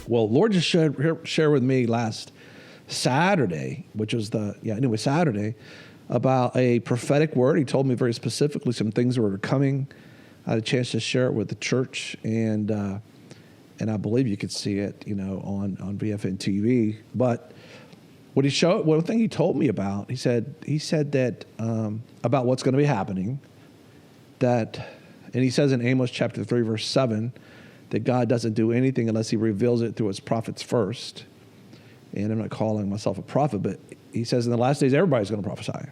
Well, Lord just shared with me last Saturday, which was Saturday, about a prophetic word. He told me very specifically some things that were coming. I had a chance to share it with the church, and I believe you could see it, on VFN TV. But one thing he told me about, he said that about what's going to be happening, and he says in Amos chapter 3, verse 7, that God doesn't do anything unless he reveals it through his prophets first. And I'm not calling myself a prophet, but he says in the last days, everybody's going to prophesy.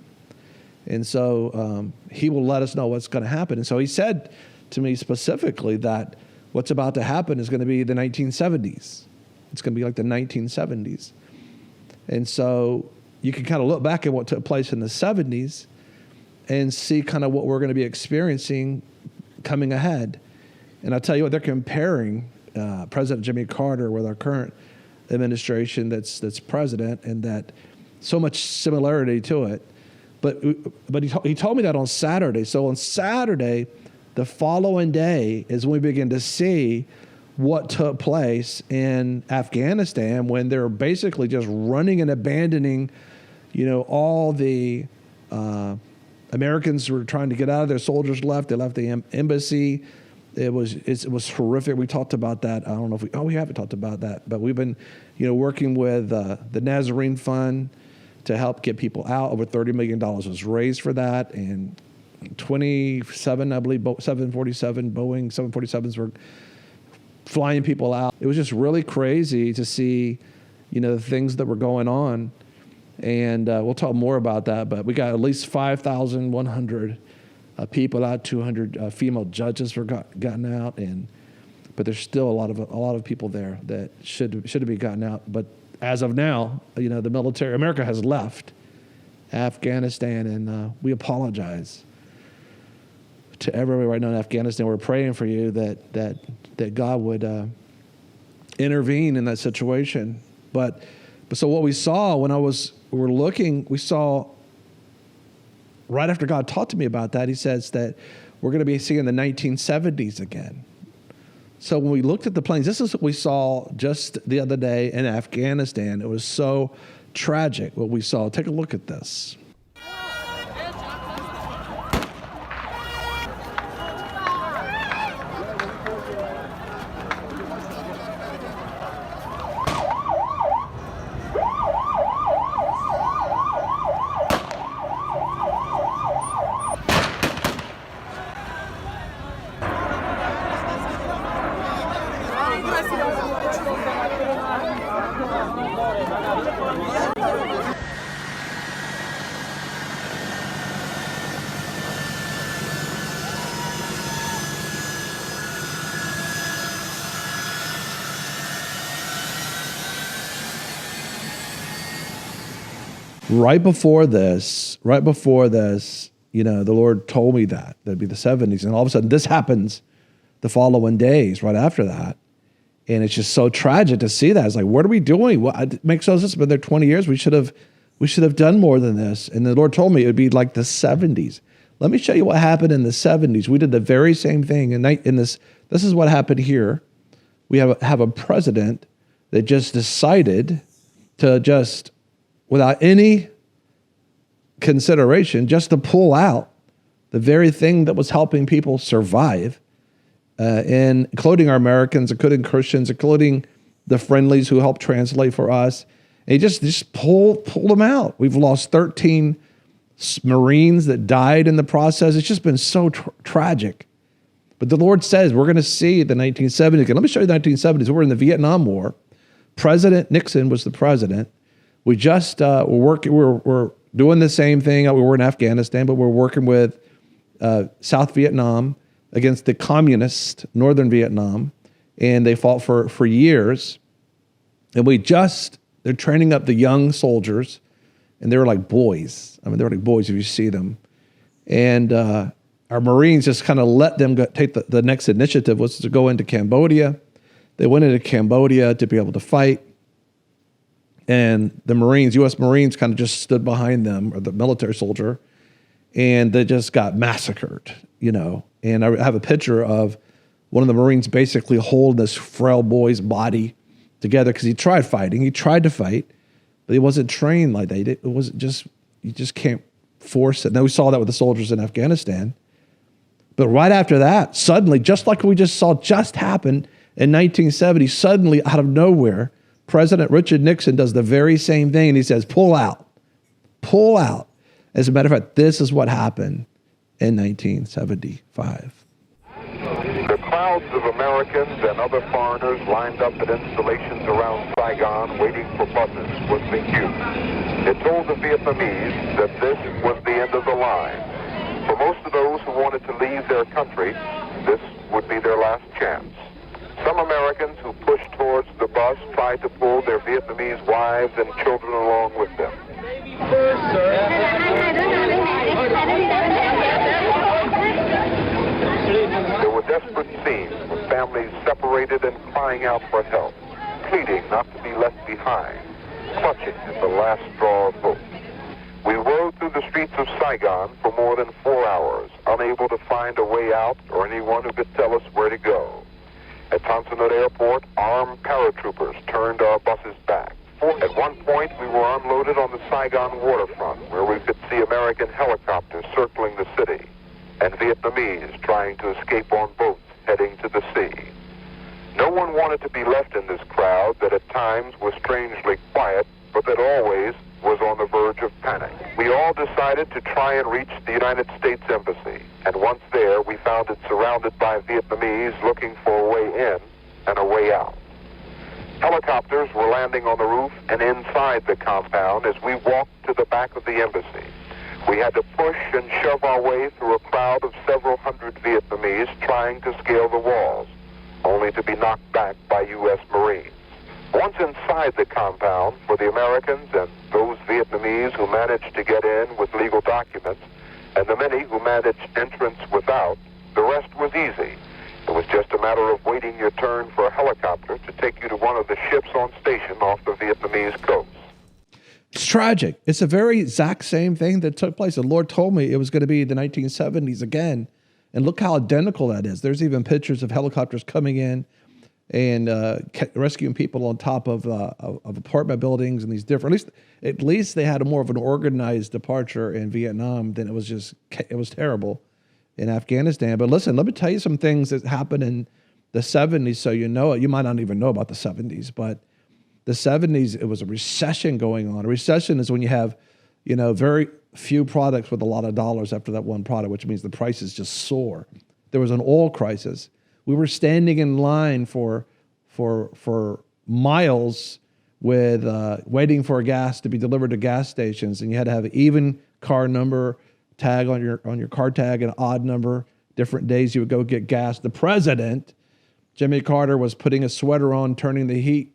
And so he will let us know what's going to happen. And so he said to me specifically that what's about to happen is going to be the 1970s. It's going to be like the 1970s. And so you can kind of look back at what took place in the 70s and see kind of what we're going to be experiencing coming ahead. And I'll tell you what, they're comparing President Jimmy Carter with our current administration that's president, and that so much similarity to it. But he told me that on Saturday. So on Saturday, the following day is when we begin to see what took place in Afghanistan, when they're basically just running and abandoning, all the Americans were trying to get out of there. Soldiers left. They left the embassy. It was horrific. We talked about that. I don't know if we haven't talked about that, but we've been, working with the Nazarene Fund to help get people out. Over $30 million was raised for that, and 27, I believe, 747 Boeing 747s were flying people out. It was just really crazy to see, the things that were going on, and we'll talk more about that. But we got at least 5,100 people out. 200 female judges were gotten out, but there's still a lot of people there that should have been gotten out. But as of now, the military, America has left Afghanistan, and we apologize to everybody right now in Afghanistan. We're praying for you that God would intervene in that Situation. But so what we saw when we're looking, we saw right after God talked to me about that, he says that we're going to be seeing the 1970s again. So when we looked at the planes, this is what we saw just the other day in Afghanistan. It was so tragic what we saw. Take a look at this. Right before this, the Lord told me that'd be the 70s. And all of a sudden this happens the following days right after that. And it's just so tragic to see that. It's like, what are we doing? It makes no sense. It's been there 20 years. We should have done more than this. And the Lord told me it would be like the 70s. Let me show you what happened in the 70s. We did the very same thing. This is what happened here. We have a president that just decided to just, without any consideration, just to pull out the very thing that was helping people survive, including our Americans, including Christians, including the friendlies who helped translate for us. And he just pulled them out. We've lost 13 Marines that died in the process. It's just been so tragic. But the Lord says we're going to see the 1970s again. Let me show you the 1970s. We're in the Vietnam War. President Nixon was the president. We just we're doing the same thing. We were in Afghanistan, but we're working with South Vietnam against the communist Northern Vietnam, and they fought for years. And they're training up the young soldiers, and they were like boys. I mean, they were like boys if you see them. And our Marines just kind of let them take the next initiative was to go into Cambodia. They went into Cambodia to be able to fight. And the Marines, U.S. Marines, kind of just stood behind them, or the military soldier, and they just got massacred, And I have a picture of one of the Marines basically holding this frail boy's body together because he tried fighting. He tried to fight, but he wasn't trained like they did. It wasn't just, you just can't force it. Now we saw that with the soldiers in Afghanistan. But right after that, suddenly, just like we just saw just happen in 1970, suddenly out of nowhere, President Richard Nixon does the very same thing, and he says, pull out, pull out. As a matter of fact, this is what happened in 1975. The crowds of Americans and other foreigners lined up at installations around Saigon waiting for buses was the cue. It told the Vietnamese that this was the end of the line. For most of those who wanted to leave their country, this would be their last chance. Some Americans who pushed towards the bus tried to pull their Vietnamese wives and children along with them. There were desperate scenes with families separated and crying out for help, pleading not to be left behind, clutching at the last straw of hope. We rode through the streets of Saigon for more than 4 hours, unable to find a way out or anyone who could tell us where to go. At Tan Son Nhut Airport, armed paratroopers turned our buses back. At one point, we were unloaded on the Saigon waterfront, where we could see American helicopters circling the city, and Vietnamese trying to escape on boats heading to the sea. No one wanted to be left in this crowd that at times was strangely quiet, but that always was on the verge of panic. We all decided to try and reach the United States Embassy, and once there, we found it surrounded by Vietnamese looking for a way in and a way out. Helicopters were landing on the roof and inside the compound as we walked to the back of the embassy. We had to push and shove our way through a crowd of several hundred Vietnamese trying to scale the walls, only to be knocked back by U.S. Marines. Once inside the compound, for the Americans and those Vietnamese who managed to get in with legal documents, and the many who managed entrance without, the rest was easy. It was just a matter of waiting your turn for a helicopter to take you to one of the ships on station off the Vietnamese coast. It's tragic. It's the very exact same thing that took place. The Lord told me it was going to be the 1970s again. And look how identical that is. There's even pictures of helicopters coming in and rescuing people on top of apartment buildings and these different. At least they had a more of an organized departure in Vietnam than it was terrible in Afghanistan. But listen, let me tell you some things that happened in the 70s, so you know it. You might not even know about the 70s, but the 70s, it was a recession going on. A recession is when you have, very few products with a lot of dollars after that one product, which means the prices just soar. There was an oil crisis. We were standing in line for miles with waiting for gas to be delivered to gas stations, and you had to have an even car number tag on your car tag, an odd number. Different days you would go get gas. The president, Jimmy Carter, was putting a sweater on, turning the heat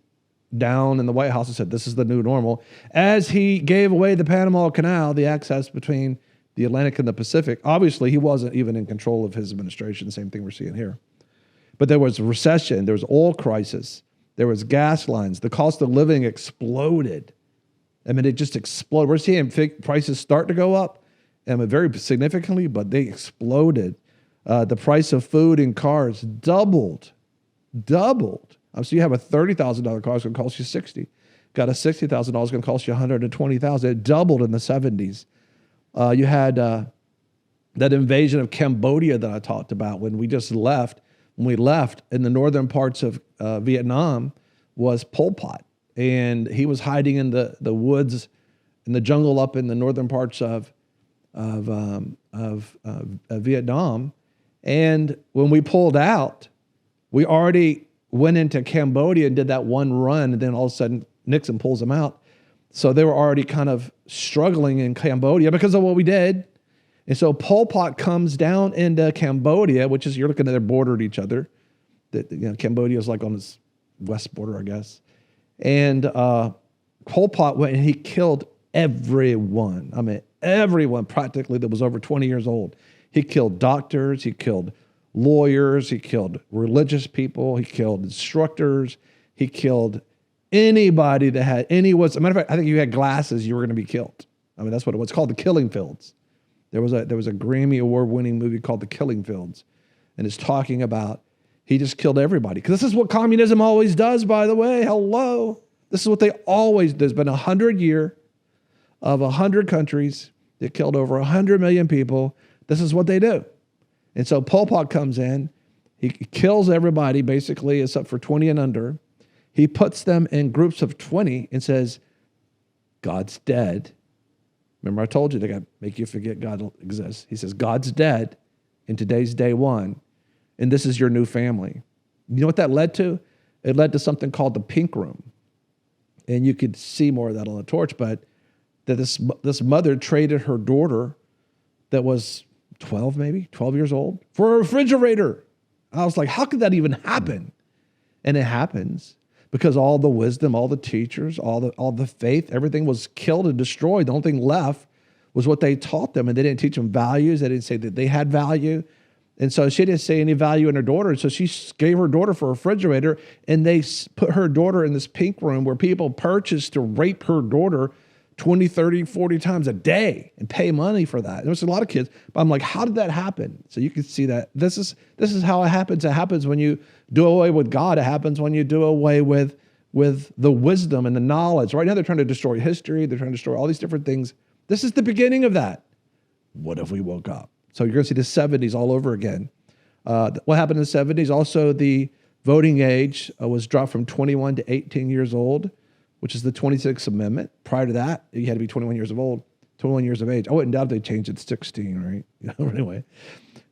down in the White House and said, this is the new normal. As he gave away the Panama Canal, the access between the Atlantic and the Pacific, obviously he wasn't even in control of his administration, same thing we're seeing here. But there was recession, there was oil crisis, there was gas lines, the cost of living exploded. I mean, it just exploded. We're seeing prices start to go up, very significantly, but they exploded. The price of food and cars doubled. So you have a $30,000 car, it's going to cost you $60,000. Got a $60,000, going to cost you $120,000. It doubled in the 70s. You had that invasion of Cambodia that I talked about when we left. When we left, in the northern parts of Vietnam was Pol Pot, and he was hiding in the woods, in the jungle up in the northern parts of Vietnam. And when we pulled out, we already went into Cambodia and did that one run, and then all of a sudden Nixon pulls them out. So they were already kind of struggling in Cambodia because of what we did. And so Pol Pot comes down into Cambodia, which is, you're looking at their border at each other. Cambodia is like on its west border, I guess. And Pol Pot went and he killed everyone. I mean, everyone practically that was over 20 years old. He killed doctors, he killed lawyers, he killed religious people, he killed instructors, he killed anybody that had as a matter of fact, I think you had glasses, you were going to be killed. I mean, that's what it was called, the Killing Fields. There was a Grammy Award-winning movie called The Killing Fields, and it's talking about He just killed everybody. Because this is what communism always does, by the way. Hello. This is what they always do. There's been 100 years of 100 countries that killed over 100 million people. This is what they do. And so Pol Pot comes in. He kills everybody, basically, except for 20 and under. He puts them in groups of 20 and says, God's dead. Remember, I told you they got to make you forget God exists. He says, God's dead, and today's day one, and this is your new family. You know what that led to? It led to something called the pink room. And you could see more of that on the torch, but that this mother traded her daughter that was 12 years old, for a refrigerator. I was like, how could that even happen? And it happens because all the wisdom, all the teachers, all the faith, everything was killed and destroyed. The only thing left was what they taught them, and they didn't teach them values. They didn't say that they had value. And so she didn't say any value in her daughter. And so she gave her daughter for a refrigerator, and they put her daughter in this pink room where people purchased to rape her daughter 20, 30, 40 times a day and pay money for that. There was a lot of kids, but I'm like, how did that happen? So you can see that this is how it happens. It happens when you do away with God. It happens when you do away with the wisdom and the knowledge. Right now they're trying to destroy history. They're trying to destroy all these different things. This is the beginning of that. What if we woke up? So you're going to see the 70s all over again. What happened in the 70s? Also, the voting age was dropped from 21 to 18 years old, which is the 26th Amendment. Prior to that, you had to be 21 years of age. I wouldn't doubt if they changed it to 16, right? Anyway.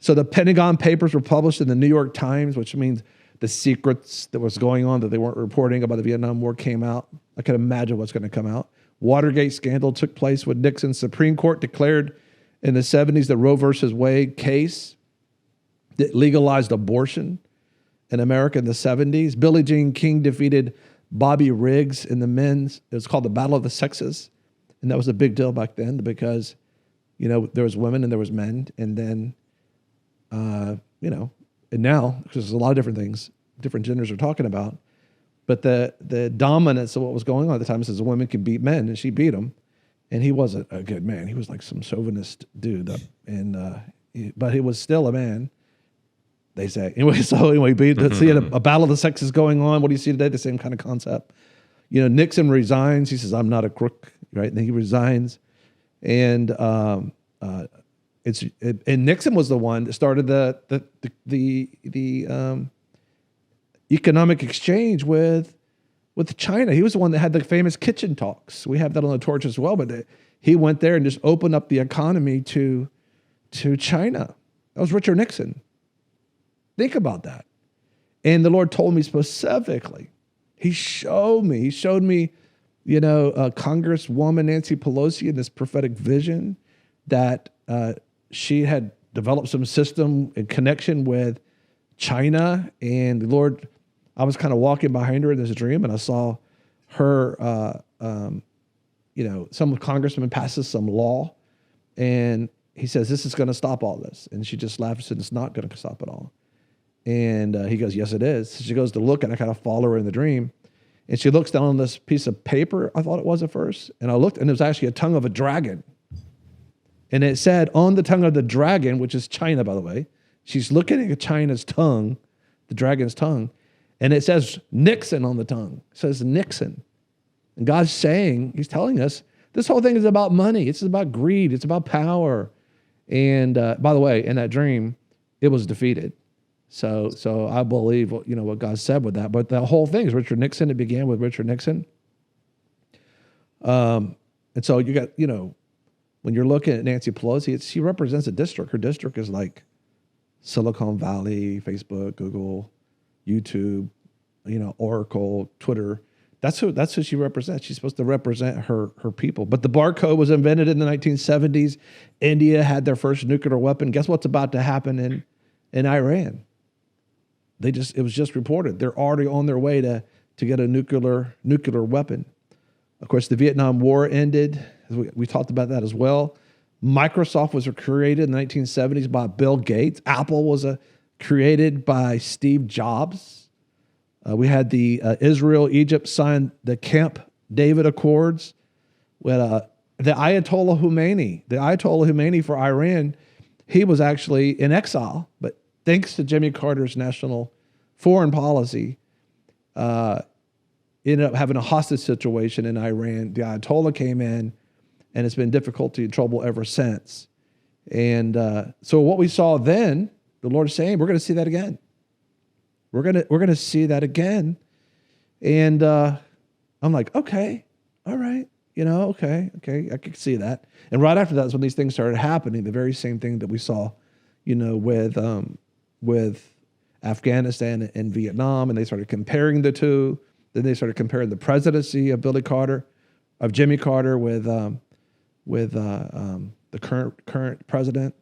So the Pentagon Papers were published in the New York Times, which means the secrets that was going on that they weren't reporting about the Vietnam War came out. I can imagine what's going to come out. Watergate scandal took place with Nixon. Supreme Court declared in the 70s the Roe versus Wade case that legalized abortion in America in the 70s. Billie Jean King defeated Bobby Riggs in the men's. It was called the Battle of the Sexes. And that was a big deal back then because, there was women and there was men. And then, and now, because there's a lot of different things, different genders are talking about. But the dominance of what was going on at the time is a woman could beat men, and she beat him. And he wasn't a good man. He was like some chauvinist dude. But he was still a man, they say. Anyway, see a battle of the sexes going on. What do you see today? The same kind of concept. Nixon resigns. He says, I'm not a crook, right? And then he resigns. And Nixon was the one that started the economic exchange with China. He was the one that had the famous kitchen talks. We have that on the torch as well, but he went there and just opened up the economy to China. That was Richard Nixon. Think about that. And the Lord told me specifically, He showed me, Congresswoman Nancy Pelosi in this prophetic vision that she had developed some system in connection with China. And the Lord, I was kind of walking behind her in this dream, and I saw her, some congressman passes some law, and he says, this is going to stop all this. And she just laughed and said, it's not going to stop it all. And he goes, yes, it is. So she goes to look, and I kind of follow her in the dream. And she looks down on this piece of paper, I thought it was at first. And I looked, and it was actually a tongue of a dragon. And it said on the tongue of the dragon, which is China, by the way, she's looking at China's tongue, the dragon's tongue, and it says Nixon on the tongue. It says Nixon. And God's saying, He's telling us, this whole thing is about money. It's about greed. It's about power. And by the way, in that dream, it was defeated. So I believe what God said with that. But the whole thing is Richard Nixon. It began with Richard Nixon. And so you got, when you're looking at Nancy Pelosi, she represents a district. Her district is like Silicon Valley, Facebook, Google, YouTube, Oracle, Twitter. That's who she represents. She's supposed to represent her people. But the barcode was invented in the 1970s. India had their first nuclear weapon. Guess what's about to happen in Iran? It was just reported. They're already on their way to get a nuclear weapon. Of course, the Vietnam War ended. We talked about that as well. Microsoft was created in the 1970s by Bill Gates. Apple was created by Steve Jobs. We had the Israel-Egypt signed the Camp David Accords. We had the Ayatollah Khomeini for Iran. He was actually in exile, but thanks to Jimmy Carter's national foreign policy, ended up having a hostage situation in Iran. The Ayatollah came in, and it's been difficulty and trouble ever since. And so what we saw then, the Lord is saying, we're going to see that again. We're gonna see that again. And I'm like, okay, all right, okay, I could see that. And right after that is when these things started happening. The very same thing that we saw, with Afghanistan and Vietnam, and they started comparing the two. Then they started comparing the presidency of Jimmy Carter with the current president.